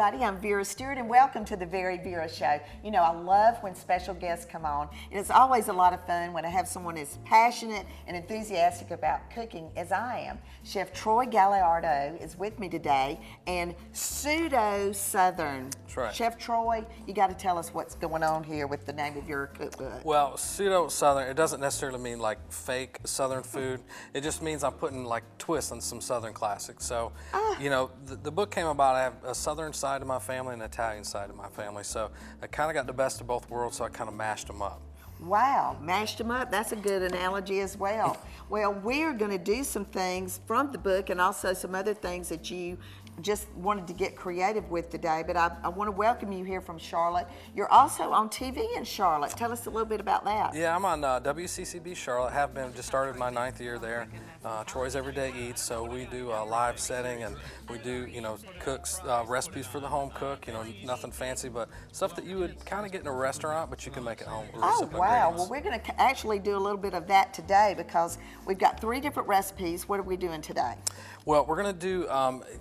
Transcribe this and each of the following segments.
everybody. I'm Vera Stewart, and welcome to the VeryVera Show. You know, I love when special guests come on. It's always a lot of fun when I have someone as passionate and enthusiastic about cooking as I am. Chef Troy Gagliardo is with me today, and Pseudo Southern. That's right. Chef Troy, you got to tell us what's going on here with the name of your cookbook. Well, Pseudo Southern, it doesn't necessarily mean like fake Southern food. It just means I'm putting like twists on some Southern classics. So, you know, the book came about. I have a Southern side to my family and an Italian side to my family. So I kind of got the best of both worlds, so I kind of mashed them up. Wow, mashed them up. That's a good analogy as well. Well, we're going to do some things from the book and also some other things that you just wanted to get creative with today, but I want to welcome you here from Charlotte. You're also on TV in Charlotte. Tell us a little bit about that. Yeah, I'm on WCCB Charlotte. Have been, just started my 9th year there. Troy's Everyday Eats, so we do a live setting, and we do, you know, cooks, recipes for the home cook, you know, nothing fancy, but stuff that you would kind of get in a restaurant, but you can make at home. Oh, wow. Well, we're going to actually do a little bit of that today because we've got 3 different recipes. What are we doing today? Well, we're going to do,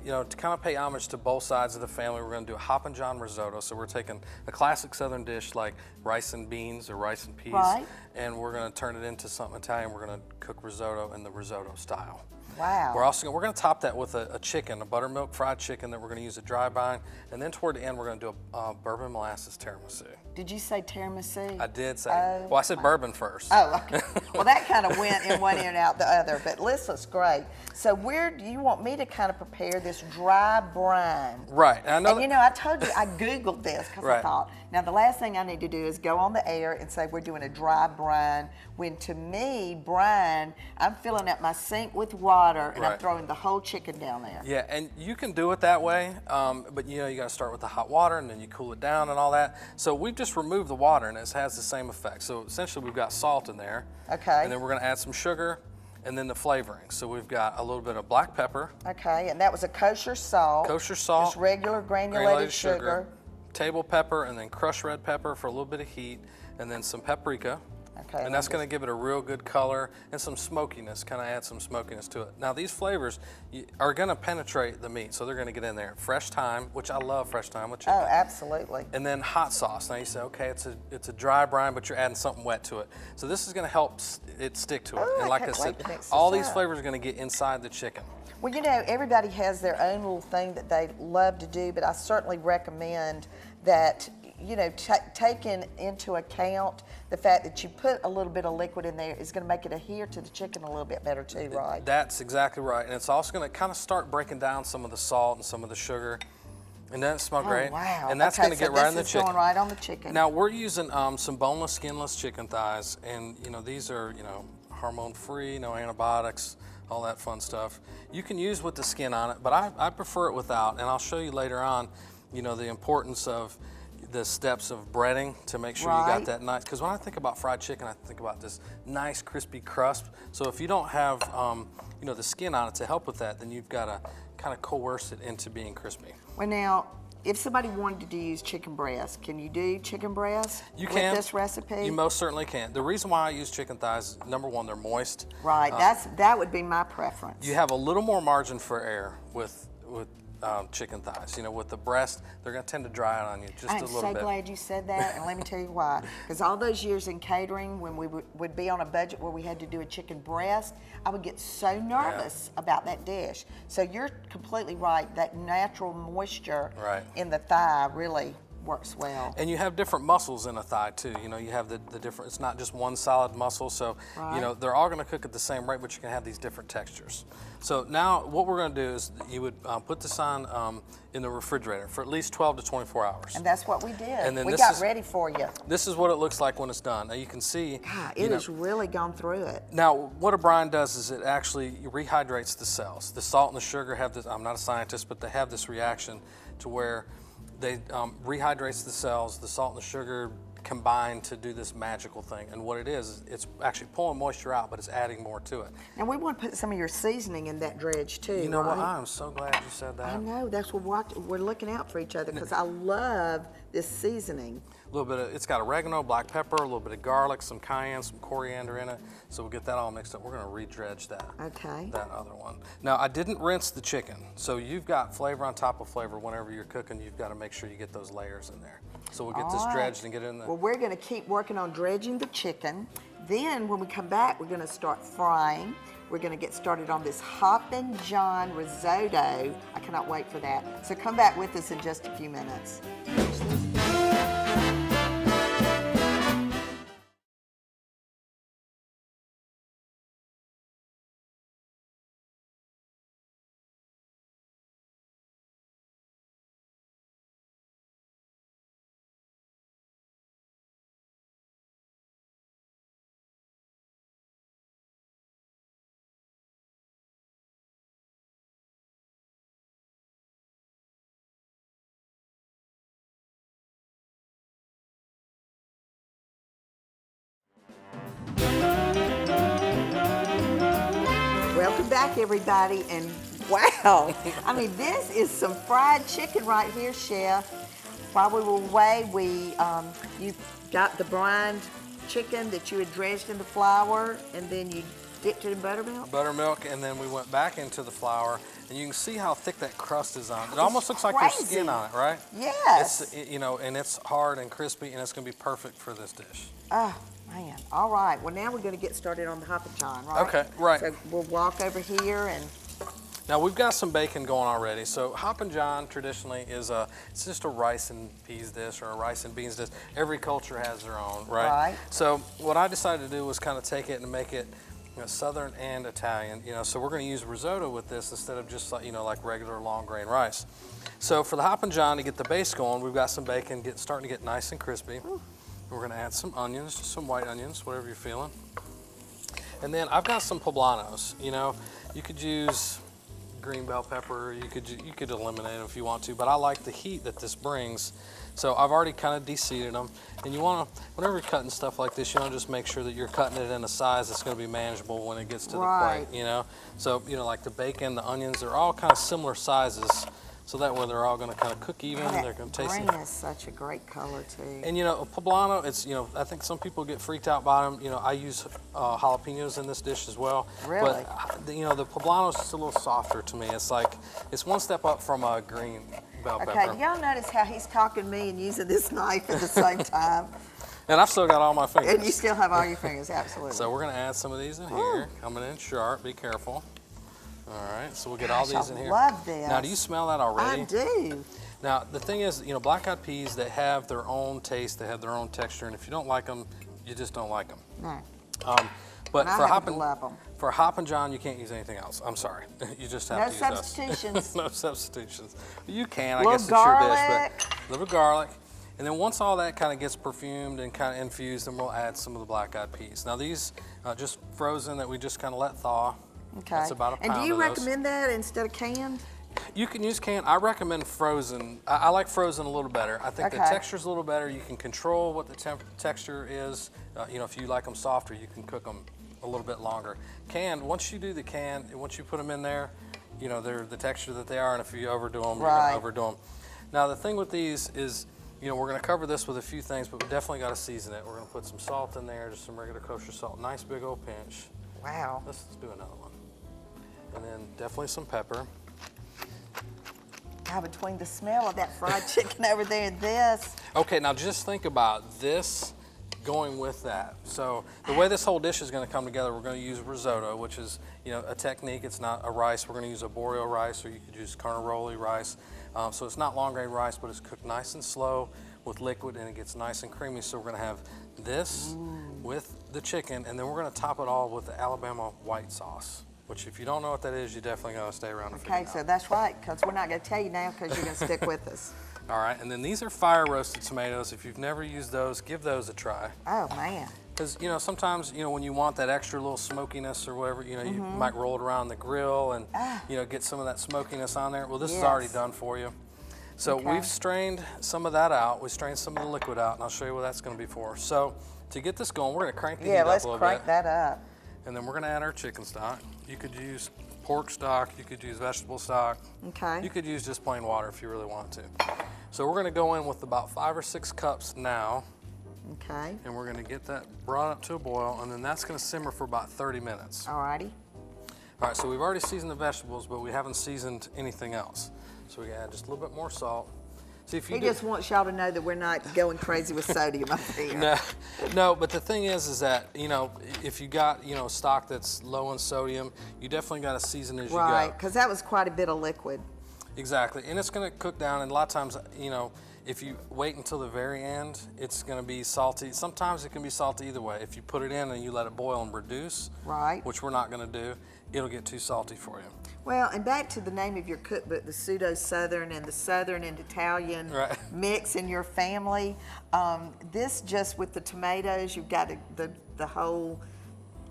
you know, to kind of pay homage to both sides of the family, we're going to do a Hoppin risotto. So we're taking a classic Southern dish like rice and beans or rice and peas, right, and we're going to turn it into something Italian. We're going to cook risotto in the risotto style. Wow. We're going to top that with a chicken, a buttermilk fried chicken that we're going to use a Dry-Brined, and then toward the end we're going to do a Bourbon Molasses tiramisu. Did you say tiramisu? I did say. Well, I said bourbon first. Oh, okay. Well, that kind of went in one ear and out the other, but this looks great. So where do you want me to kind of prepare this dry brine? Right. And you know, I told you, I Googled this because right. I thought, now the last thing I need to do is go on the air and say we're doing a dry brine, when to me, brine, I'm filling up my sink with water and right. I'm throwing the whole chicken down there. Yeah, and you can do it that way, but you know, you got to start with the hot water and then you cool it down and all that. So we've just removed the water and it has the same effect. So essentially we've got salt in there. Okay. And then we're going to add some sugar and then the flavoring. So we've got a little bit of black pepper. Okay, and that was a kosher salt. Kosher salt. Just regular granulated sugar. Table pepper, and then crushed red pepper for a little bit of heat, and then some paprika. Okay, and that's going to give it a real good color and some smokiness, kind of add some smokiness to it. Now these flavors are going to penetrate the meat, so they're going to get in there. Fresh thyme, which I love fresh thyme with chicken. Oh, absolutely. And then hot sauce. Now you say, okay, it's a dry brine, but you're adding something wet to it. So this is going to help it stick to it. Oh, and like I said, all these flavors are going to get inside the chicken. Well, you know, everybody has their own little thing that they love to do, but I certainly recommend that, you know, taking into account the fact that you put a little bit of liquid in there is going to make it adhere to the chicken a little bit better too, right? That's exactly right. And it's also going to kind of start breaking down some of the salt and some of the sugar. And doesn't it smell great? Wow. And that's going to get right in the chicken. Going right on the chicken. Now we're using some boneless, skinless chicken thighs, and you know, these are, you know, hormone-free, no antibiotics, all that fun stuff. You can use with the skin on it, but I prefer it without, and I'll show you later on, you know, the importance of the steps of breading to make sure you got that nice, because when I think about fried chicken, I think about this nice crispy crust. So if you don't have, you know, the skin on it to help with that, then you've got to kind of coerce it into being crispy. Well, now, if somebody wanted to use chicken breast, can you do chicken breast with this recipe? You most certainly can. The reason why I use chicken thighs, number one, they're moist. Right, that would be my preference. You have a little more margin for error with chicken thighs. You know, with the breast, they're going to tend to dry out on you just a little bit. I'm so glad you said that, and let me tell you why. Because all those years in catering, when we would be on a budget where we had to do a chicken breast, I would get so nervous about that dish. So you're completely right. That natural moisture in the thigh really works well. And you have different muscles in a thigh too. You know, you have the different, it's not just one solid muscle, so you know, they're all going to cook at the same rate, but you can have these different textures. So now what we're going to do is you would put this on in the refrigerator for at least 12 to 24 hours. And that's what we did. And then we got ready for you. This is what it looks like when it's done. Now you can see. God, it has really gone through it. Now what a brine does is it actually rehydrates the cells. The salt and the sugar have this, I'm not a scientist, but they have this reaction to where they rehydrates the cells. The salt and the sugar combine to do this magical thing. And what it is it's actually pulling moisture out, but it's adding more to it. And we want to put some of your seasoning in that dredge too. You know what? right? I'm so glad you said that. I know, that's what we're looking out for each other because I love this seasoning. A little bit of, it's got oregano, black pepper, a little bit of garlic, some cayenne, some coriander in it. So we'll get that all mixed up. We're gonna re-dredge that. Okay. That other one. Now I didn't rinse the chicken. So you've got flavor on top of flavor whenever you're cooking. You've got to make sure you get those layers in there. So we'll get this dredged and get it in there. Well, we're gonna keep working on dredging the chicken. Then when we come back, we're gonna start frying. We're gonna get started on this Hoppin John risotto. I cannot wait for that. So come back with us in just a few minutes. Welcome back, everybody, and wow, I mean, this is some fried chicken right here, Chef. While we were away, you got the brined chicken that you had dredged in the flour, and then you dipped it in buttermilk? Buttermilk, and then we went back into the flour, and you can see how thick that crust is on it. It almost looks like there's skin on it, right? Yes. You know, and it's hard and crispy, and it's gonna be perfect for this dish. Oh, man. All right. Well, now we're going to get started on the Hoppin John, right? Okay, right. So we'll walk over here and... Now we've got some bacon going already. So Hoppin John traditionally is it's just a rice and peas dish or a rice and beans dish. Every culture has their own, right? Right. So what I decided to do was kind of take it and make it Southern and Italian. You know, so we're going to use risotto with this instead of just like regular long grain rice. So for the Hoppin John, to get the base going, we've got some bacon starting to get nice and crispy. Ooh. We're going to add some onions, just some white onions, whatever you're feeling. And then I've got some poblanos. You know, you could use green bell pepper. You could eliminate them if you want to, but I like the heat that this brings. So I've already kind of de-seeded them. And you want to, whenever you're cutting stuff like this, you want to just make sure that you're cutting it in a size that's going to be manageable when it gets to the plate. You know, so like the bacon, the onions, they're all kind of similar sizes. So that way they're all going to kind of cook even. They're going to taste it. Green is such a great color too. And a poblano, it's I think some people get freaked out by them. I use jalapenos in this dish as well. Really? But the poblano is just a little softer to me. It's like it's one step up from a green bell pepper. Okay, y'all notice how he's talking me and using this knife at the same time? And I've still got all my fingers. And you still have all your fingers, absolutely. So we're going to add some of these in here. Coming in sharp. Be careful. All right, so we'll get all these in here. I love this. Now, do you smell that already? I do. Now, the thing is, black-eyed peas, they have their own taste, they have their own texture, and if you don't like them, you just don't like them. No. But for Hoppin John, you can't use anything else. I'm sorry. You just have to use substitutions. No substitutions. You can, I little guess it's garlic. your dish, but a little garlic. And then once all that kind of gets perfumed and kind of infused, then we'll add some of the black-eyed peas. Now, these just frozen that we just kind of let thaw. Okay. That's about a pound. And do you recommend that instead of canned? You can use canned. I recommend frozen. I like frozen a little better. I think the texture's a little better. You can control what the texture is. If you like them softer, you can cook them a little bit longer. Canned, once you do the canned, once you put them in there, they're the texture that they are, and if you overdo them, you're going to overdo them. Now, the thing with these is, we're going to cover this with a few things, but we definitely got to season it. We're going to put some salt in there, just some regular kosher salt. Nice big old pinch. Wow. Let's do another one. And then definitely some pepper. Now, between the smell of that fried chicken over there and this. Okay, now just think about this going with that. So the way this whole dish is going to come together, we're going to use risotto, which is a technique. It's not a rice. We're going to use a boreal rice, or you could use carnaroli rice. So it's not long grain rice, but it's cooked nice and slow with liquid, and it gets nice and creamy. So we're going to have this with the chicken, and then we're going to top it all with the Alabama white sauce. Which, if you don't know what that is, you definitely got to stay around and figure it out. Okay, so that's right, because we're not going to tell you now because you're going to stick with us. All right, and then these are fire roasted tomatoes. If you've never used those, give those a try. Oh, man. Because, sometimes, when you want that extra little smokiness or whatever, you might roll it around the grill and, get some of that smokiness on there. Well, this is already done for you. So Okay. we've strained some of that out. We strained some of the liquid out, and I'll show you what that's going to be for. So to get this going, we're going to crank the heat up a let's little crank bit. that up. And then we're going to add our chicken stock. You could use pork stock, you could use vegetable stock. Okay. You could use just plain water if you really want to. So we're going to go in with about 5 or 6 cups now. Okay. And we're going to get that brought up to a boil, and then that's going to simmer for about 30 minutes. Alrighty. All right, so we've already seasoned the vegetables, but we haven't seasoned anything else. So we can add just a little bit more salt. See if you He just wants y'all to know that we're not going crazy with sodium up here. No, but the thing is that, you know, if you got, you know, stock that's low in sodium, you definitely got to season as you go. Right, because that was quite a bit of liquid. Exactly, and it's going to cook down, and a lot of times, you know, if you wait until the very end, it's going to be salty. Sometimes it can be salty either way. If you put it in and you let it boil and reduce, Right. which we're not going to do, it'll get too salty for you. Well, and back to the name of your cookbook, the Pseudo Southern and the Southern and Italian Right. mix in your family. This just with the tomatoes, you've got the whole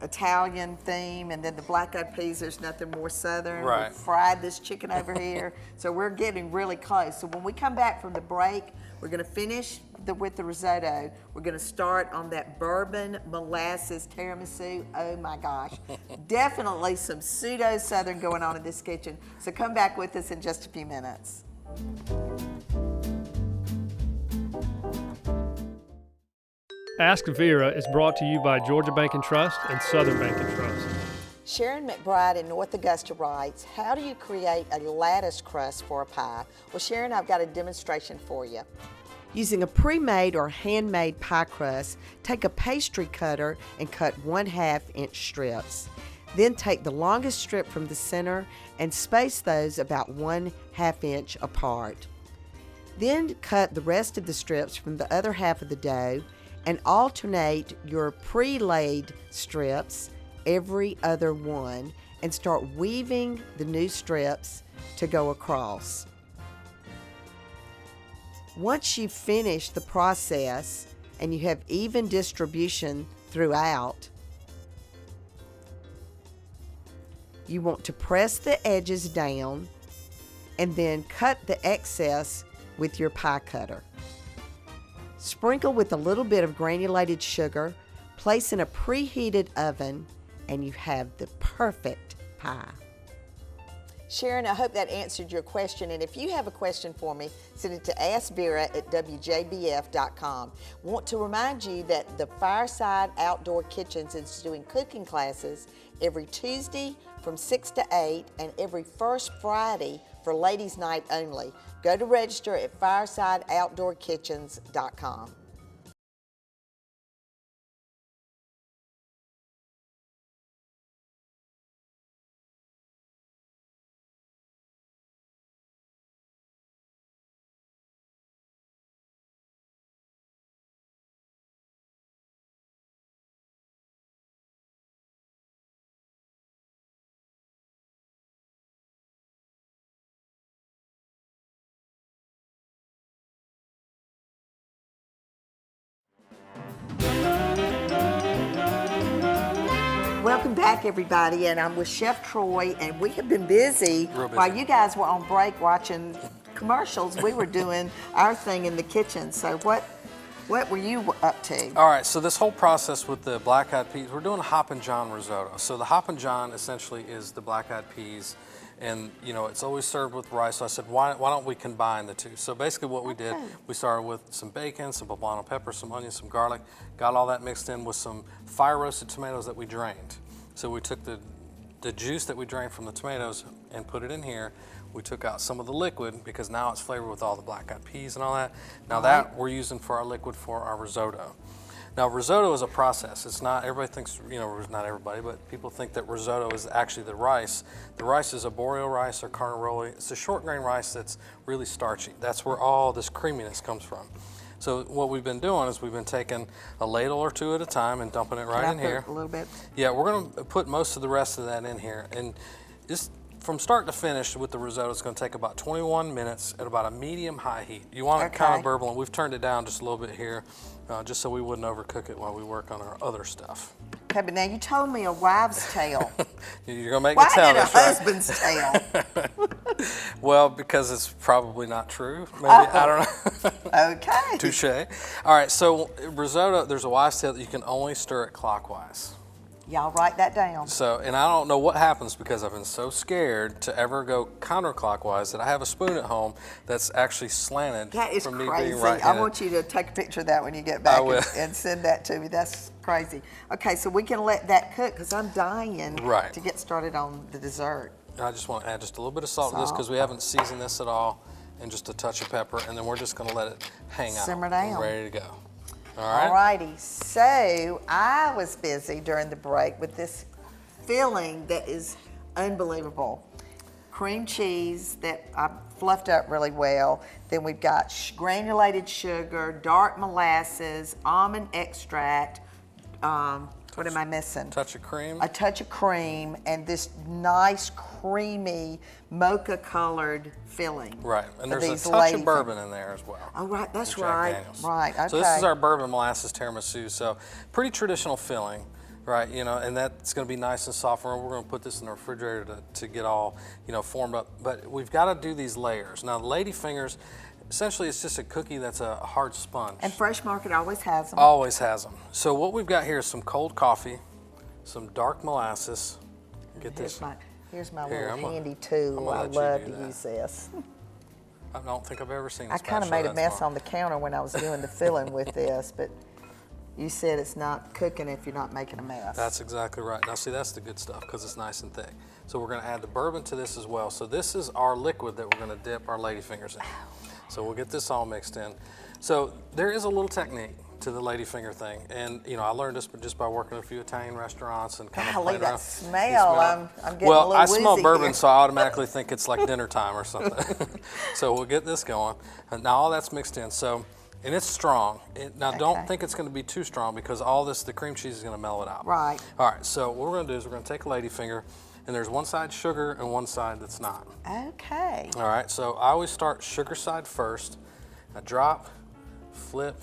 Italian theme, and then the black-eyed peas, there's nothing more Southern. Right. We fried this chicken over here, so we're getting really close. So when we come back from the break, we're gonna finish with the risotto. We're gonna start on that bourbon molasses tiramisu. Oh my gosh. Definitely some pseudo Southern going on in this kitchen. So come back with us in just a few minutes. Ask Vera is brought to you by Georgia Bank and Trust and Southern Bank and Trust. Sharon McBride in North Augusta writes, how do you create a lattice crust for a pie? Well, Sharon, I've got a demonstration for you. Using a pre-made or handmade pie crust, take a pastry cutter and cut 1/2 inch strips. Then take the longest strip from the center and space those about 1/2 inch apart. Then cut the rest of the strips from the other half of the dough and alternate your pre-laid strips every other one and start weaving the new strips to go across. Once you've finished the process and you have even distribution throughout, you want to press the edges down and then cut the excess with your pie cutter. Sprinkle with a little bit of granulated sugar, place in a preheated oven, and you have the perfect pie. Sharon, I hope that answered your question, and if you have a question for me, send it to askvera@wjbf.com. Want to remind you that the Fireside Outdoor Kitchens is doing cooking classes every Tuesday from 6 to 8 and every first Friday for ladies' night only. Go to register at firesideoutdoorkitchens.com. Welcome back, everybody, and I'm with Chef Troy, and we have been busy. Real busy. While you guys were on break watching commercials. We were doing our thing in the kitchen. So what were you up to? All right, so this whole process with the black-eyed peas, we're doing a Hoppin John risotto. So the Hoppin John essentially is the black-eyed peas, and you know it's always served with rice. So I said, why don't we combine the two? So basically, what we did, we started with some bacon, some poblano pepper, some onions, some garlic, got all that mixed in with some fire-roasted tomatoes that we drained. So we took the juice that we drained from the tomatoes and put it in here. We took out some of the liquid because now it's flavored with all the black-eyed peas and all that. Now that we're using for our liquid for our risotto. Now risotto is a process. It's not, everybody thinks, you know, not everybody, but people think that risotto is actually the rice. The rice is arborio rice or carnaroli. It's a short grain rice that's really starchy. That's where all this creaminess comes from. So what we've been doing is we've been taking a ladle or two at a time and dumping it right in here. A little bit. Yeah, we're gonna put most of the rest of that in here. And just from start to finish with the risotto, it's gonna take about 21 minutes at about a medium-high heat. You want it kind of burbling. We've turned it down just a little bit here, just so we wouldn't overcook it while we work on our other stuff. Okay, but now you told me a wives' tale. You're gonna make Why me tell did a this, right? husband's tale? Well, because it's probably not true. Maybe I don't know. Okay. Touche. All right, so risotto, there's a wives' tale that you can only stir it clockwise. Y'all write that down. So, and I don't know what happens because I've been so scared to ever go counterclockwise that I have a spoon at home that's actually slanted That is from me crazy. being right. I want you to take a picture of that when you get back I will. and send that to me. That's crazy. Okay, so we can let that cook because I'm dying Right. to get started on the dessert. I just want to add just a little bit of salt to this because we haven't seasoned this at all, and just a touch of pepper, and then we're just going to let it hang out. Simmer down. And ready to go. All right. All righty. So I was busy during the break with this filling that is unbelievable. Cream cheese that I fluffed up really well. Then we've got granulated sugar, dark molasses, almond extract. What am I missing? Touch of cream. A touch of cream and this nice creamy mocha colored filling. Right, and there's a these touch lady of bourbon in there as well. Oh, right, that's Jack right. Daniels. Right, okay. So this is our bourbon molasses tiramisu. So pretty traditional filling, right? You know, and that's going to be nice and soft. We're going to put this in the refrigerator to get all, you know, formed up. But we've got to do these layers. Now, the lady fingers, essentially, it's just a cookie that's a hard sponge. And Fresh Market always has them. Always has them. So what we've got here is some cold coffee, some dark molasses. Get this. Here's my Here, little I'm handy tool. I let you love do to that. use this. I don't think I've ever seen a I kind of spatula made a that mess small. on the counter when I was doing the filling with this, but you said it's not cooking if you're not making a mess. That's exactly right. Now see, that's the good stuff because it's nice and thick. So we're going to add the bourbon to this as well. So this is our liquid that we're going to dip our ladyfingers in. So we'll get this all mixed in. So there is a little technique to the ladyfinger thing, and you know I learned this just by working at a few Italian restaurants and kind of Golly, playing that around. smell, I'm getting a well, little I smell woozy bourbon, here. so I automatically think it's like dinner time or something. So we'll get this going. And now all that's mixed in. So, and it's strong. Now don't think it's going to be too strong because all this, the cream cheese is going to mellow it out. Right. All right. So what we're going to do is we're going to take a ladyfinger, and there's one side sugar and one side that's not. Okay. All right. So I always start sugar side first. I drop, flip,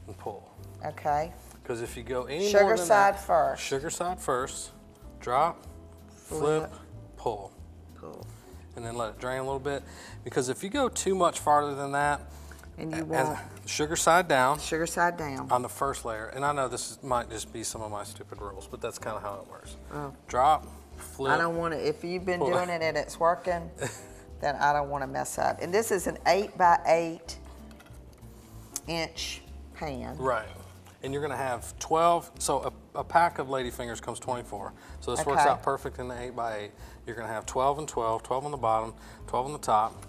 and pull. Okay. Because if you go any Sugar more than side that, first. Sugar side first, drop, flip, pull. Cool. And then let it drain a little bit. Because if you go too much farther than that, And you as want sugar side down sugar side down. on the first layer, and I know this might just be some of my stupid rules, but that's kind of how it works. Oh. Drop, flip. I don't want to, if you've been pull. doing it and it's working, then I don't want to mess up. And this is an 8 by 8 inch pan. Right. And you're going to have 12, so a pack of ladyfingers comes 24. So this works Okay. out perfect in the 8 by 8. You're going to have 12 and 12, 12 on the bottom, 12 on the top.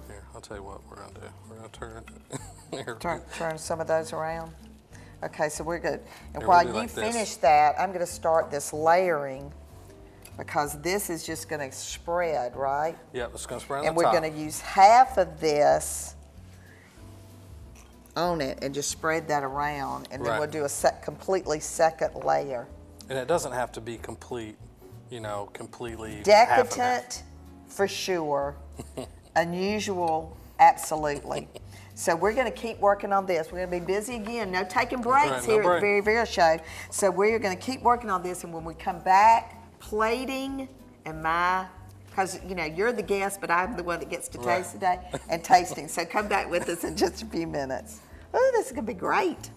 Here, I'll tell you what we're going to do. We're going to turn it. Here. Turn some of those around. Okay, so we're good. And Here, while we'll do you like this. finish that, I'm going to start this layering because this is just going to spread, right? Yep, it's going to spread on And the we're top. going to use half of this on it and just spread that around, and then Right. we'll do a completely second layer. And it doesn't have to be complete, you know, completely half and half. Decadent, for sure. Unusual, absolutely. So we're going to keep working on this. We're going to be busy again. No taking breaks right, no here break. at the Very Vera Show. So we're going to keep working on this, and when we come back, plating and because you know you're the guest, but I'm the one that gets to Right. taste today, and tasting. So come back with us in just a few minutes. Oh, this is going to be great.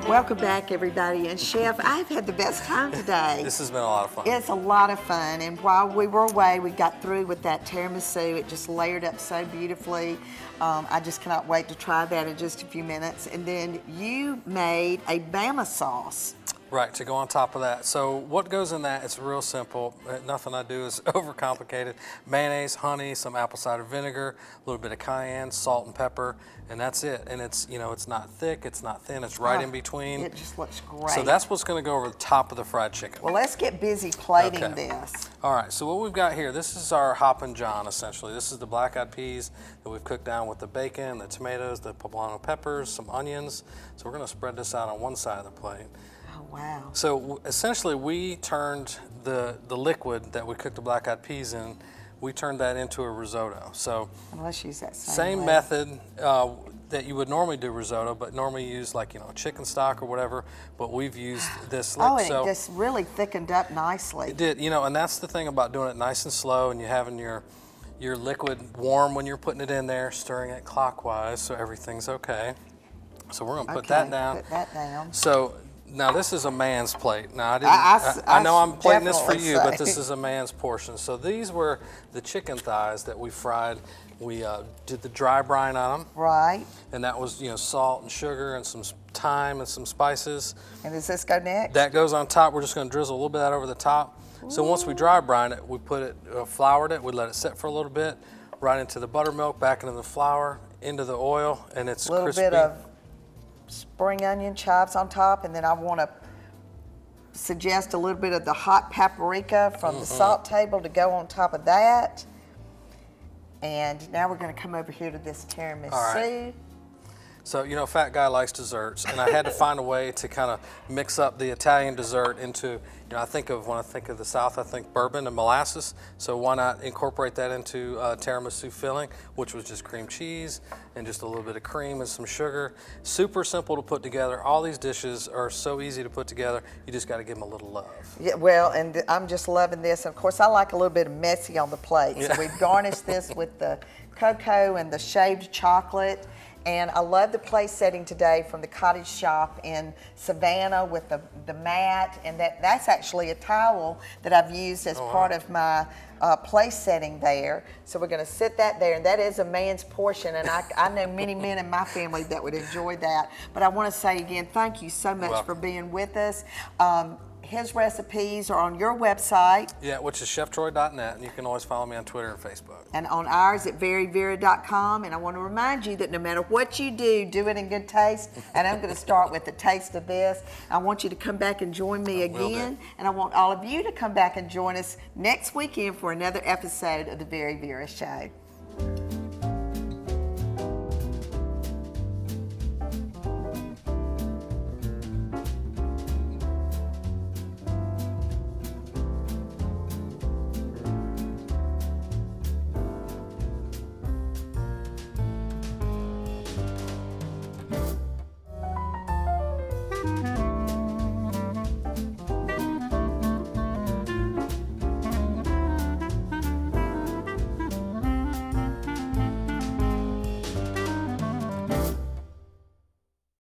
Welcome back, everybody. And Chef, I've had the best time today. This has been a lot of fun. It's a lot of fun, and while we were away, we got through with that tiramisu. It just layered up so beautifully. I just cannot wait to try that in just a few minutes. And then you made a Bama sauce. Right, to go on top of that. So what goes in that, it's real simple. Nothing I do is overcomplicated. Mayonnaise, honey, some apple cider vinegar, a little bit of cayenne, salt and pepper, and that's it. And it's, you know, it's not thick, it's not thin, it's right in between. It just looks great. So that's what's gonna go over the top of the fried chicken. Well, let's get busy plating Okay. this. All right, so what we've got here, this is our Hoppin John, essentially. This is the black-eyed peas that we've cooked down with the bacon, the tomatoes, the poblano peppers, some onions. So we're gonna spread this out on one side of the plate. Oh, wow. So essentially, we turned the liquid that we cooked the black-eyed peas in, we turned that into a risotto. So And let's use that same way. method that you would normally do risotto, but normally use like, you know, chicken stock or whatever, but we've used this. Oh, and it just really thickened up nicely. It did, you know, and that's the thing about doing it nice and slow and you having your liquid warm when you're putting it in there, stirring it clockwise so everything's okay. So we're gonna put that down. Put that down. So now this is a man's plate. Now I know I'm plating this for you, but this is a man's portion. So these were the chicken thighs that we fried. We did the dry brine on them. Right. And that was, you know, salt and sugar and some thyme and some spices. And does this go next? That goes on top. We're just gonna drizzle a little bit of that over the top. So once we dry brine it, we put it, floured it, we let it sit for a little bit, right into the buttermilk, back into the flour, into the oil, and it's A little crispy. bit of spring onion chives on top, and then I want to suggest a little bit of the hot paprika from the salt table to go on top of that. And now we're going to come over here to this tiramisu. All right. So, you know, fat guy likes desserts, and I had to find a way to kind of mix up the Italian dessert into, you know, when I think of the South, I think bourbon and molasses. So why not incorporate that into tiramisu filling, which was just cream cheese and just a little bit of cream and some sugar. Super simple to put together. All these dishes are so easy to put together. You just got to give them a little love. Yeah, well, and I'm just loving this. Of course, I like a little bit of messy on the plate. So we've garnished this with the cocoa and the shaved chocolate. And I love the place setting today from the cottage shop in Savannah with the mat, and that's actually a towel that I've used as part of my place setting there. So we're going to sit that there, and that is a man's portion, and I know many men in my family that would enjoy that. But I want to say again, thank you so much for being with us. His recipes are on your website. Yeah, which is cheftroy.net, and you can always follow me on Twitter and Facebook. And on ours at VeryVera.com. And I want to remind you that no matter what you do, do it in good taste. And I'm going to start with the taste of this. I want you to come back and join me again. And I want all of you to come back and join us next weekend for another episode of the Very Vera Show.